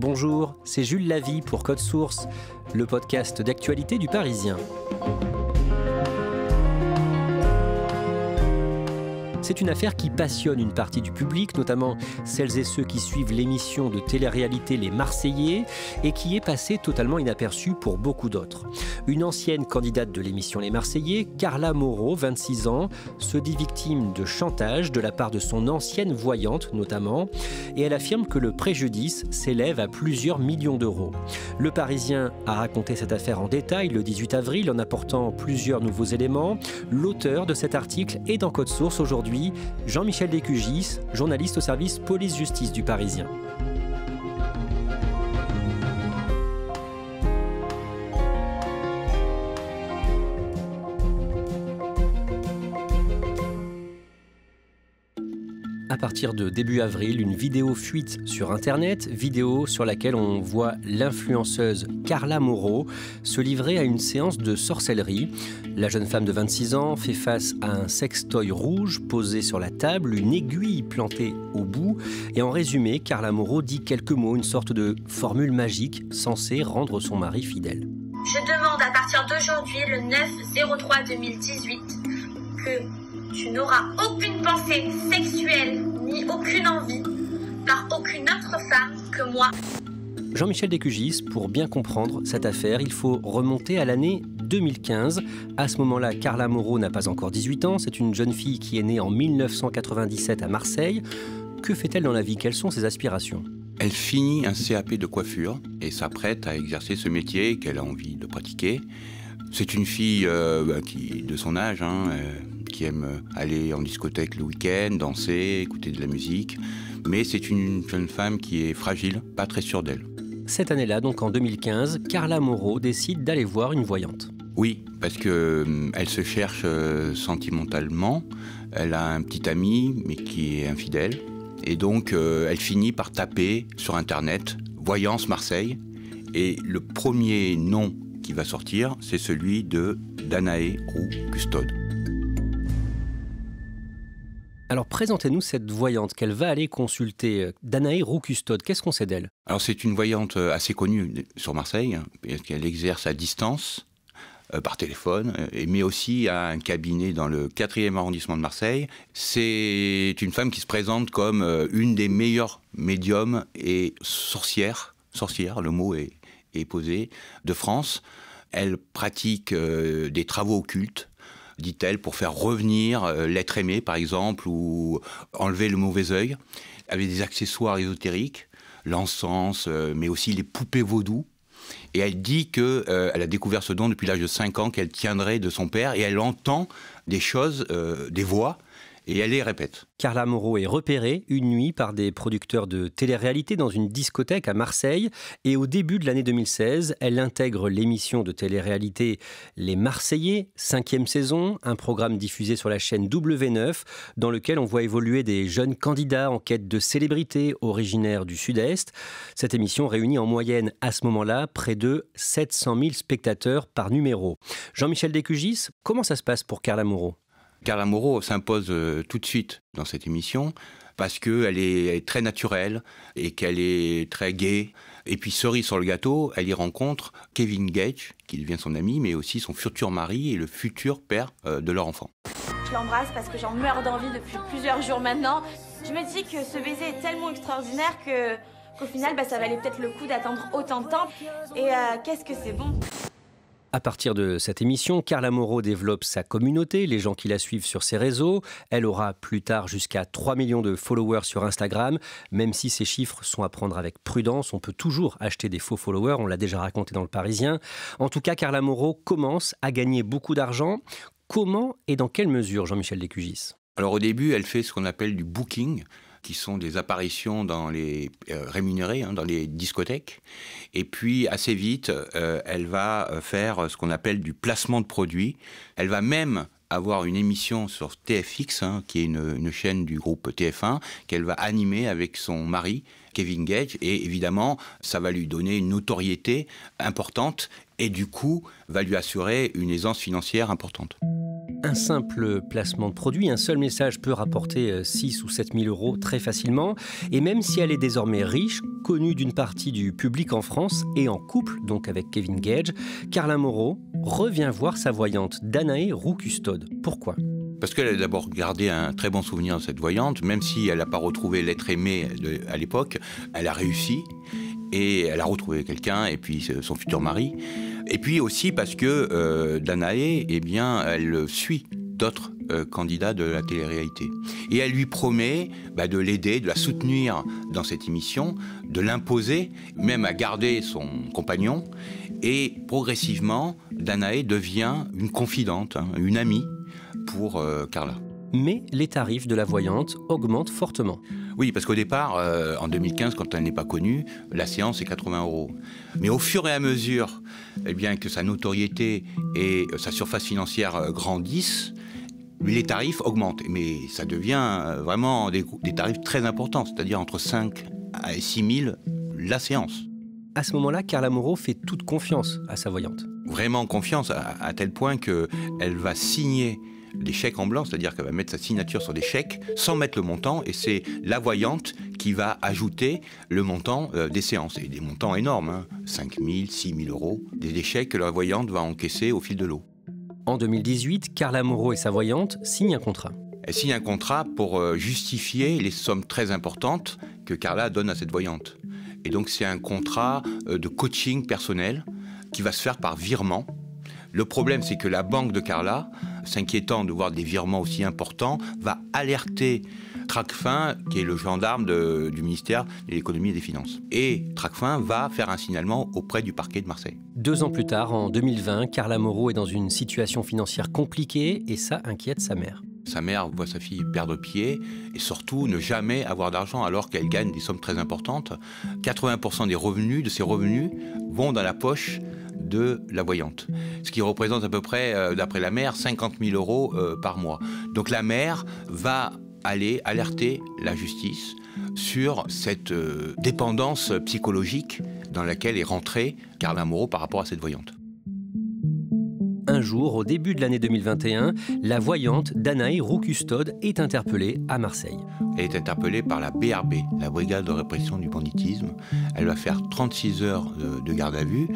Bonjour, c'est Jules Lavie pour Code Source, le podcast d'actualité du Parisien. C'est une affaire qui passionne une partie du public, notamment celles et ceux qui suivent l'émission de télé-réalité Les Marseillais, et qui est passée totalement inaperçue pour beaucoup d'autres. Une ancienne candidate de l'émission Les Marseillais, Carla Moreau, 26 ans, se dit victime de chantage de la part de son ancienne voyante notamment, et elle affirme que le préjudice s'élève à plusieurs millions d'euros. Le Parisien a raconté cette affaire en détail le 18 avril en apportant plusieurs nouveaux éléments. L'auteur de cet article est dans Code Source aujourd'hui, Jean-Michel Descugis, journaliste au service police-justice du Parisien. À partir de début avril, une vidéo fuite sur Internet, vidéo sur laquelle on voit l'influenceuse Carla Moreau se livrer à une séance de sorcellerie. La jeune femme de 26 ans fait face à un sextoy rouge posé sur la table, une aiguille plantée au bout. Et en résumé, Carla Moreau dit quelques mots, une sorte de formule magique censée rendre son mari fidèle. Je demande à partir d'aujourd'hui, le 9/03/2018, que tu n'auras aucune pensée sexuelle ni aucune envie par aucune autre femme que moi. Jean-Michel Descugis, pour bien comprendre cette affaire, il faut remonter à l'année 2015. À ce moment-là, Carla Moreau n'a pas encore 18 ans. C'est une jeune fille qui est née en 1997 à Marseille. Que fait-elle dans la vie? Quelles sont ses aspirations? Elle finit un CAP de coiffure et s'apprête à exercer ce métier qu'elle a envie de pratiquer. C'est une fille qui, de son âge, qui aime aller en discothèque le week-end, danser, écouter de la musique. Mais c'est une jeune femme qui est fragile, pas très sûre d'elle. Cette année-là, donc en 2015, Carla Moreau décide d'aller voir une voyante. Oui, parce qu'elle se cherche sentimentalement. Elle a un petit ami, mais qui est infidèle. Et donc, elle finit par taper sur Internet « Voyance Marseille ». Et le premier nom qui va sortir, c'est celui de Danae Roux Custode. Alors présentez-nous cette voyante qu'elle va aller consulter. Danae Roux Custode, qu'est-ce qu'on sait d'elle? Alors c'est une voyante assez connue sur Marseille, parce qu'elle exerce à distance, par téléphone, mais aussi à un cabinet dans le 4e arrondissement de Marseille. C'est une femme qui se présente comme une des meilleures médiums et sorcières, le mot est posé, de France. Elle pratique des travaux occultes, dit-elle, pour faire revenir l'être aimé, par exemple, ou enlever le mauvais œil, avec des accessoires ésotériques, l'encens, mais aussi les poupées vaudou. Et elle dit qu'elle a découvert ce don depuis l'âge de 5 ans, qu'elle tiendrait de son père, et elle entend des choses, des voix, et elle les répète. Carla Moreau est repérée une nuit par des producteurs de télé-réalité dans une discothèque à Marseille. Et au début de l'année 2016, elle intègre l'émission de télé-réalité Les Marseillais, 5e saison, un programme diffusé sur la chaîne W9, dans lequel on voit évoluer des jeunes candidats en quête de célébrité originaires du Sud-Est. Cette émission réunit en moyenne, à ce moment-là, près de 700 000 spectateurs par numéro. Jean-Michel Descugis, comment ça se passe pour Carla Moreau? Carla Moreau s'impose tout de suite dans cette émission parce qu'elle est très naturelle et qu'elle est très gaie. Et puis, cerise sur le gâteau, elle y rencontre Kevin Gage, qui devient son ami, mais aussi son futur mari et le futur père de leur enfant. Je l'embrasse parce que j'en meurs d'envie depuis plusieurs jours maintenant. Je me dis que ce baiser est tellement extraordinaire qu'au final, ça valait peut-être le coup d'attendre autant de temps. Et qu'est-ce que c'est bon! À partir de cette émission, Carla Moreau développe sa communauté, les gens qui la suivent sur ses réseaux. Elle aura plus tard jusqu'à 3 millions de followers sur Instagram. Même si ces chiffres sont à prendre avec prudence, on peut toujours acheter des faux followers, on l'a déjà raconté dans Le Parisien. En tout cas, Carla Moreau commence à gagner beaucoup d'argent. Comment et dans quelle mesure, Jean-Michel Descugis? Alors au début, elle fait ce qu'on appelle du booking, qui sont des apparitions dans les rémunérées, dans les discothèques. Et puis, assez vite, elle va faire ce qu'on appelle du placement de produits. Elle va même avoir une émission sur TFX, qui est une chaîne du groupe TF1, qu'elle va animer avec son mari, Kevin Gage. Et évidemment, ça va lui donner une notoriété importante et du coup, va lui assurer une aisance financière importante. Un simple placement de produit, un seul message peut rapporter 6 ou 7 000 euros très facilement. Et même si elle est désormais riche, connue d'une partie du public en France et en couple, donc avec Kevin Gage, Carla Moreau revient voir sa voyante Danae Roux-Custode. Pourquoi ? Parce qu'elle a d'abord gardé un très bon souvenir de cette voyante, même si elle n'a pas retrouvé l'être aimé à l'époque, elle a réussi et elle a retrouvé quelqu'un et puis son futur mari. Et puis aussi parce que Danae, eh bien, elle suit d'autres candidats de la télé-réalité. Et elle lui promet de l'aider, de la soutenir dans cette émission, de l'imposer, même à garder son compagnon. Et progressivement, Danae devient une confidente, une amie pour Carla. Mais les tarifs de la voyante augmentent fortement. Oui, parce qu'au départ, en 2015, quand elle n'est pas connue, la séance est 80 €. Mais au fur et à mesure que sa notoriété et sa surface financière grandissent, les tarifs augmentent. Mais ça devient vraiment des tarifs très importants, c'est-à-dire entre 5 à 6 000 la séance. À ce moment-là, Carla Moreau fait toute confiance à sa voyante. Vraiment confiance, à tel point qu'elle va signer des chèques en blanc, c'est-à-dire qu'elle va mettre sa signature sur des chèques sans mettre le montant, et c'est la voyante qui va ajouter le montant des séances. Et des montants énormes, 5 000, 6 000 euros, des chèques que la voyante va encaisser au fil de l'eau. En 2018, Carla Moreau et sa voyante signent un contrat. Elle signe un contrat pour justifier les sommes très importantes que Carla donne à cette voyante. Et donc c'est un contrat de coaching personnel qui va se faire par virement. Le problème, c'est que la banque de Carla, s'inquiétant de voir des virements aussi importants, va alerter Tracfin, qui est le gendarme du ministère de l'économie et des finances. Et Tracfin va faire un signalement auprès du parquet de Marseille. 2 ans plus tard, en 2020, Carla Moreau est dans une situation financière compliquée et ça inquiète sa mère. Sa mère voit sa fille perdre pied et surtout ne jamais avoir d'argent alors qu'elle gagne des sommes très importantes. 80% de ses revenus vont dans la poche de la voyante. Ce qui représente à peu près, d'après la mère, 50 000 euros par mois. Donc la mère va aller alerter la justice sur cette dépendance psychologique dans laquelle est rentrée Carla Moreau par rapport à cette voyante. Un jour, au début de l'année 2021, la voyante Danae Roux-Custode est interpellée à Marseille. Elle est interpellée par la BRB, la Brigade de répression du banditisme. Elle va faire 36 heures de garde à vue.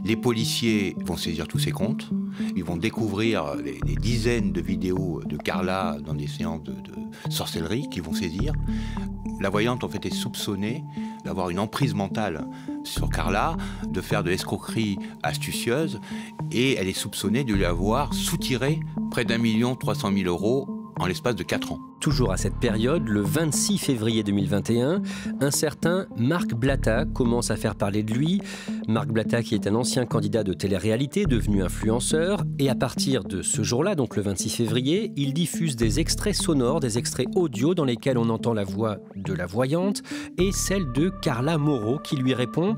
Les policiers vont saisir tous ses comptes. Ils vont découvrir des dizaines de vidéos de Carla dans des séances de sorcellerie qu'ils vont saisir. La voyante, en fait, est soupçonnée d'avoir une emprise mentale sur Carla, de faire de l'escroquerie astucieuse, et elle est soupçonnée de lui avoir soutiré près d'1 300 000 euros en l'espace de 4 ans. Toujours à cette période, le 26 février 2021, un certain Marc Blatta commence à faire parler de lui. Marc Blatta qui est un ancien candidat de télé-réalité, devenu influenceur. Et à partir de ce jour-là, donc le 26 février, il diffuse des extraits sonores, des extraits audio dans lesquels on entend la voix de la voyante et celle de Carla Moreau qui lui répond.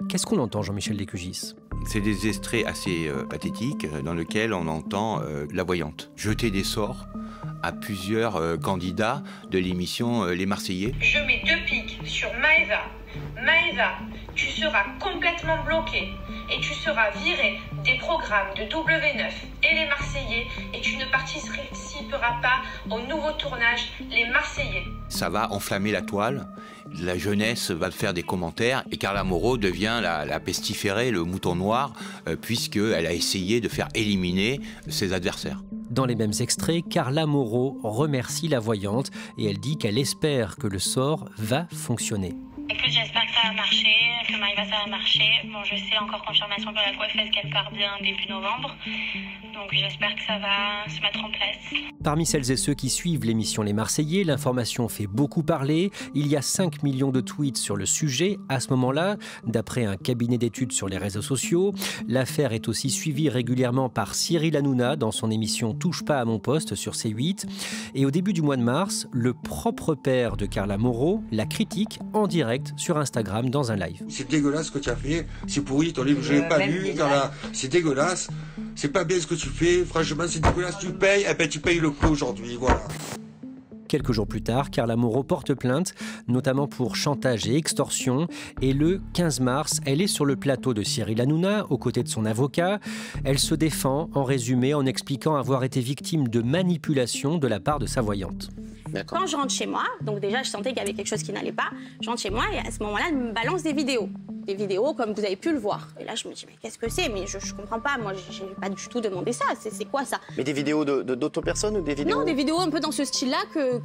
Qu'est-ce qu'on entend, Jean-Michel Descugis ? C'est des extraits assez pathétiques dans lesquels on entend la voyante jeter des sorts à plusieurs candidats de l'émission Les Marseillais. Je mets 2 piques sur Maëva. Maëva, tu seras complètement bloquée et tu seras virée des programmes de W9 et Les Marseillais et tu ne participeras pas au nouveau tournage Les Marseillais. Ça va enflammer la toile, la jeunesse va faire des commentaires et Carla Moreau devient la pestiférée, le mouton noir, puisqu'elle a essayé de faire éliminer ses adversaires. Dans les mêmes extraits, Carla Moreau remercie la voyante et elle dit qu'elle espère que le sort va fonctionner. Écoute, j'espère que ça va marcher, que Maëva ça va marcher. Bon, je sais encore confirmation par la coiffeuse qu'elle part bien début novembre. Donc j'espère que ça va se mettre en place. Parmi celles et ceux qui suivent l'émission Les Marseillais, l'information fait beaucoup parler. Il y a 5 millions de tweets sur le sujet à ce moment-là, d'après un cabinet d'études sur les réseaux sociaux. L'affaire est aussi suivie régulièrement par Cyril Hanouna dans son émission Touche pas à mon poste sur C8. Et au début du mois de mars, le propre père de Carla Moreau la critique en direct sur Instagram dans un live. C'est dégueulasse ce que tu as fait, c'est pourri, ton livre je l'ai pas lu, c'est dégueulasse, c'est pas bien ce que tu fais, franchement c'est dégueulasse, tu payes, et ben tu payes le prix aujourd'hui, voilà. Quelques jours plus tard, Carla Moreau porte plainte, notamment pour chantage et extorsion. Et le 15 mars, elle est sur le plateau de Cyril Hanouna, aux côtés de son avocat. Elle se défend, en résumé, en expliquant avoir été victime de manipulation de la part de sa voyante. Quand je rentre chez moi, donc déjà je sentais qu'il y avait quelque chose qui n'allait pas, je rentre chez moi et à ce moment-là, elle me balance des vidéos. Des vidéos comme vous avez pu le voir. Et là, je me dis, mais qu'est-ce que c'est? Mais je comprends pas, moi, j'ai pas du tout demandé ça. C'est quoi ça? Mais des vidéos d'autres personnes ou des vidéos... Non, des vidéos un peu dans ce style-là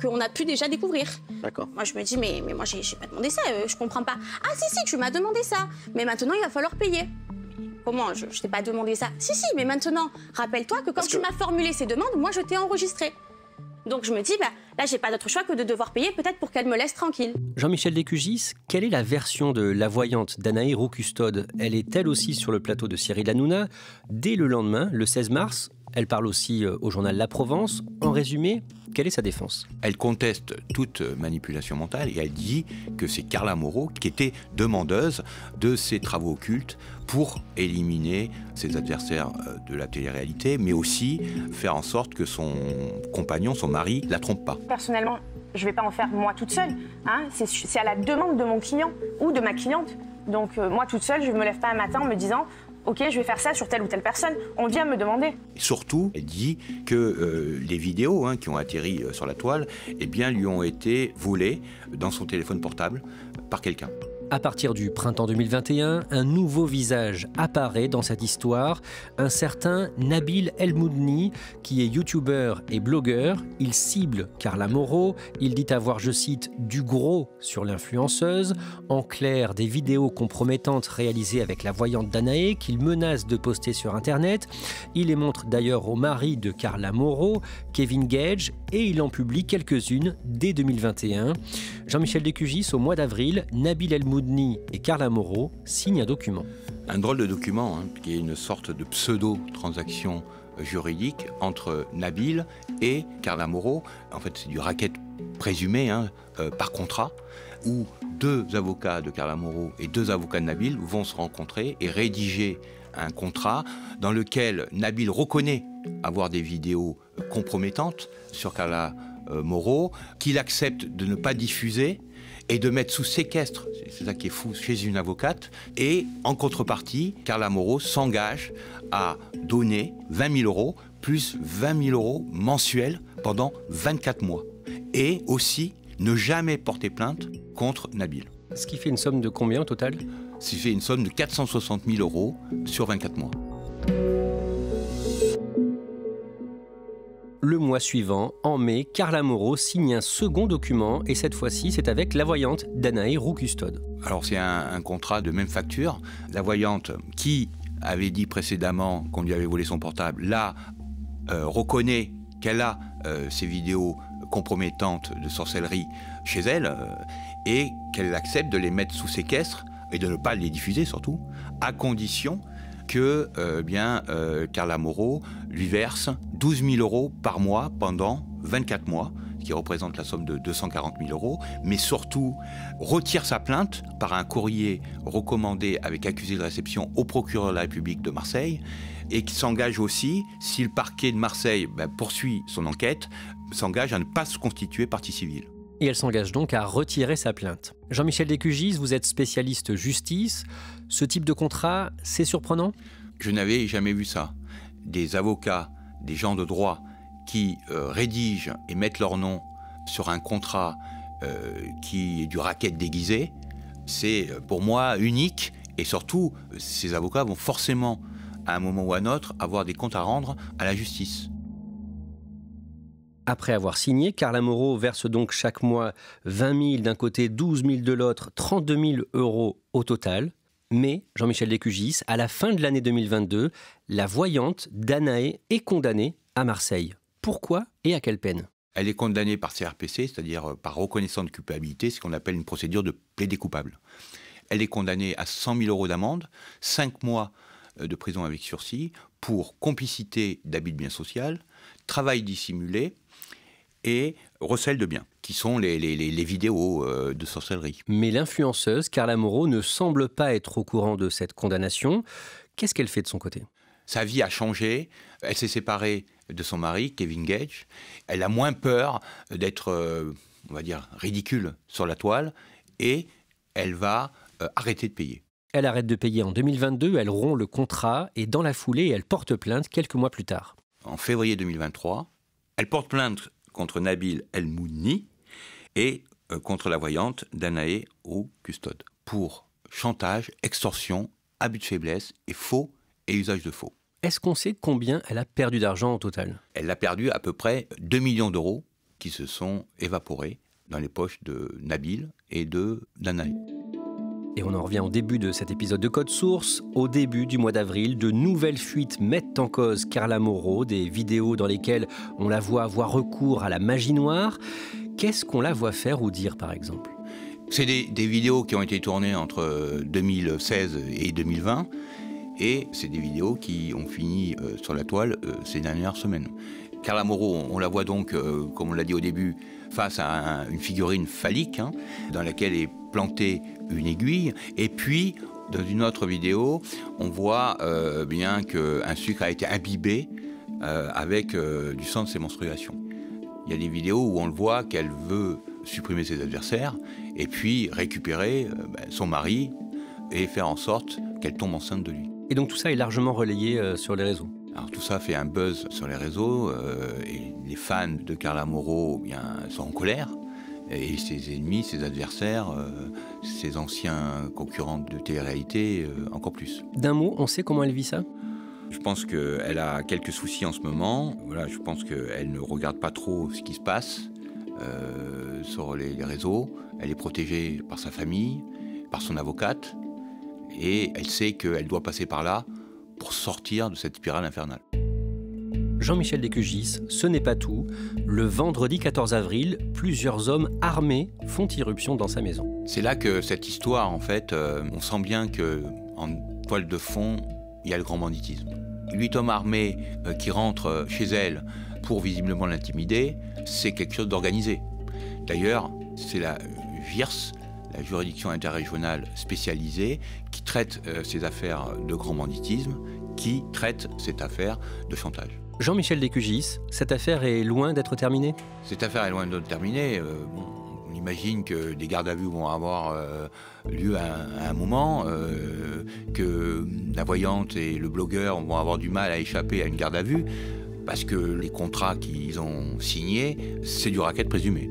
qu'on a pu déjà découvrir. D'accord. Moi, je me dis, mais moi, j'ai pas demandé ça, je comprends pas. Ah, si, tu m'as demandé ça. Mais maintenant, il va falloir payer. Comment? Je t'ai pas demandé ça. Si, mais maintenant, rappelle-toi que quand tu m'as formulé ces demandes, moi, je t'ai enregistré. Donc je me dis, là, j'ai pas d'autre choix que de devoir payer, peut-être pour qu'elle me laisse tranquille. Jean-Michel Descugis, quelle est la version de la voyante Danae Roux-Custode? Elle est elle aussi sur le plateau de Cyril Hanouna. Dès le lendemain, le 16 mars, elle parle aussi au journal La Provence. En résumé, quelle est sa défense? Elle conteste toute manipulation mentale et elle dit que c'est Carla Moreau qui était demandeuse de ces travaux occultes pour éliminer ses adversaires de la télé-réalité, mais aussi faire en sorte que son compagnon, son mari, la trompe pas. Personnellement, je ne vais pas en faire moi toute seule. Hein. C'est à la demande de mon client ou de ma cliente. Donc moi toute seule, je ne me lève pas un matin en me disant « Ok, je vais faire ça sur telle ou telle personne ». On vient me demander. Et surtout, elle dit que les vidéos qui ont atterri sur la toile eh bien, lui ont été volées dans son téléphone portable par quelqu'un. À partir du printemps 2021, un nouveau visage apparaît dans cette histoire, un certain Nabil El-Moudni, qui est youtubeur et blogueur. Il cible Carla Moreau, il dit avoir, je cite, du gros sur l'influenceuse, en clair des vidéos compromettantes réalisées avec la voyante Danae qu'il menace de poster sur Internet. Il les montre d'ailleurs au mari de Carla Moreau, Kevin Gage, et il en publie quelques-unes dès 2021. Jean-Michel Descugis, au mois d'avril, Nabil El-Moudni et Carla Moreau signent un document. Un drôle de document, qui est une sorte de pseudo-transaction juridique entre Nabil et Carla Moreau. En fait, c'est du racket présumé par contrat, où 2 avocats de Carla Moreau et 2 avocats de Nabil vont se rencontrer et rédiger un contrat dans lequel Nabil reconnaît avoir des vidéos compromettantes sur Carla Moreau, qu'il accepte de ne pas diffuser et de mettre sous séquestre, c'est ça qui est fou, chez une avocate. Et en contrepartie, Carla Moreau s'engage à donner 20 000 € plus 20 000 € mensuels pendant 24 mois. Et aussi ne jamais porter plainte contre Nabil. Ce qui fait une somme de combien au total? Ce qui fait une somme de 460 000 € sur 24 mois. Le mois suivant, en mai, Carla Moreau signe un second document et cette fois-ci, c'est avec la voyante Danae Roux-Custode. Alors c'est un contrat de même facture. La voyante qui avait dit précédemment qu'on lui avait volé son portable, là, reconnaît qu'elle a ces vidéos compromettantes de sorcellerie chez elle et qu'elle accepte de les mettre sous séquestre et de ne pas les diffuser surtout, à condition que Carla Moreau lui verse 12 000 € par mois pendant 24 mois, ce qui représente la somme de 240 000 €, mais surtout retire sa plainte par un courrier recommandé avec accusé de réception au procureur de la République de Marseille et qui s'engage aussi, si le parquet de Marseille poursuit son enquête, s'engage à ne pas se constituer partie civile. Et elle s'engage donc à retirer sa plainte. Jean-Michel Descugis, vous êtes spécialiste justice. Ce type de contrat, c'est surprenant? Je n'avais jamais vu ça. Des avocats, des gens de droit qui rédigent et mettent leur nom sur un contrat qui est du racket déguisé, c'est pour moi unique. Et surtout, ces avocats vont forcément, à un moment ou à un autre, avoir des comptes à rendre à la justice. Après avoir signé, Carla Moreau verse donc chaque mois 20 000 d'un côté, 12 000 de l'autre, 32 000 € au total. Mais, Jean-Michel Descugis, à la fin de l'année 2022, la voyante Danae est condamnée à Marseille. Pourquoi et à quelle peine? Elle est condamnée par CRPC, c'est-à-dire par reconnaissance de culpabilité, ce qu'on appelle une procédure de plaider coupable. Elle est condamnée à 100 000 € d'amende, 5 mois de prison avec sursis pour complicité d'abus de biens sociaux, travail dissimulé et recel de biens, qui sont les vidéos de sorcellerie. Mais l'influenceuse Carla Moreau ne semble pas être au courant de cette condamnation. Qu'est-ce qu'elle fait de son côté? Sa vie a changé, elle s'est séparée de son mari, Kevin Gage. Elle a moins peur d'être, on va dire, ridicule sur la toile et elle va arrêter de payer. Elle arrête de payer en 2022, elle rompt le contrat et dans la foulée, elle porte plainte quelques mois plus tard. En février 2023, elle porte plainte contre Nabil El-Moudni et contre la voyante Danae au custode pour chantage, extorsion, abus de faiblesse et faux et usage de faux. Est-ce qu'on sait combien elle a perdu d'argent au total? Elle a perdu à peu près 2 millions d'euros qui se sont évaporés dans les poches de Nabil et de Danae. Et on en revient au début de cet épisode de Code Source. Au début du mois d'avril, de nouvelles fuites mettent en cause Carla Moreau, des vidéos dans lesquelles on la voit avoir recours à la magie noire. Qu'est-ce qu'on la voit faire ou dire, par exemple? C'est des vidéos qui ont été tournées entre 2016 et 2020. Et c'est des vidéos qui ont fini sur la toile ces dernières semaines. Carla Moreau, on la voit donc, comme on l'a dit au début, face à une figurine phallique, dans laquelle est plantée une aiguille. Et puis, dans une autre vidéo, on voit bien qu'un sucre a été imbibé avec du sang de ses menstruations. Il y a des vidéos où on le voit qu'elle veut supprimer ses adversaires et puis récupérer son mari et faire en sorte qu'elle tombe enceinte de lui. Et donc tout ça est largement relayé sur les réseaux? Alors tout ça fait un buzz sur les réseaux et les fans de Carla Moreau sont en colère. Et ses ennemis, ses adversaires, ses anciens concurrents de télé-réalité, encore plus. D'un mot, on sait comment elle vit ça? Je pense qu'elle a quelques soucis en ce moment. Voilà, je pense qu'elle ne regarde pas trop ce qui se passe sur les réseaux. Elle est protégée par sa famille, par son avocate. Et elle sait qu'elle doit passer par là pour sortir de cette spirale infernale. Jean-Michel Descugis, ce n'est pas tout. Le vendredi 14 avril, plusieurs hommes armés font irruption dans sa maison. C'est là que cette histoire, en fait, on sent bien qu'en toile de fond, il y a le grand banditisme. 8 hommes armés qui rentrent chez elle pour visiblement l'intimider, c'est quelque chose d'organisé. D'ailleurs, c'est la JIRS, la juridiction interrégionale spécialisée, qui traite ces affaires de grand banditisme, qui traite cette affaire de chantage. Jean-Michel Descugis, cette affaire est loin d'être terminée? Cette affaire est loin d'être terminée. On imagine que des gardes à vue vont avoir lieu à un moment, que la voyante et le blogueur vont avoir du mal à échapper à une garde à vue, parce que les contrats qu'ils ont signés, c'est du racket présumé.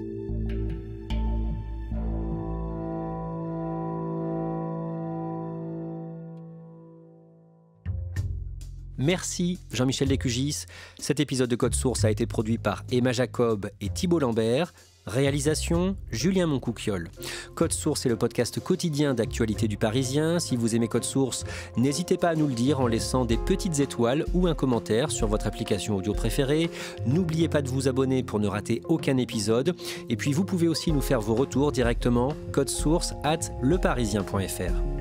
Merci Jean-Michel Descugis. Cet épisode de Code Source a été produit par Emma Jacob et Thibault Lambert. Réalisation, Julien Moncouquiol. Code Source est le podcast quotidien d'actualité du Parisien. Si vous aimez Code Source, n'hésitez pas à nous le dire en laissant des petites étoiles ou un commentaire sur votre application audio préférée. N'oubliez pas de vous abonner pour ne rater aucun épisode. Et puis vous pouvez aussi nous faire vos retours directement, codesource@leparisien.fr.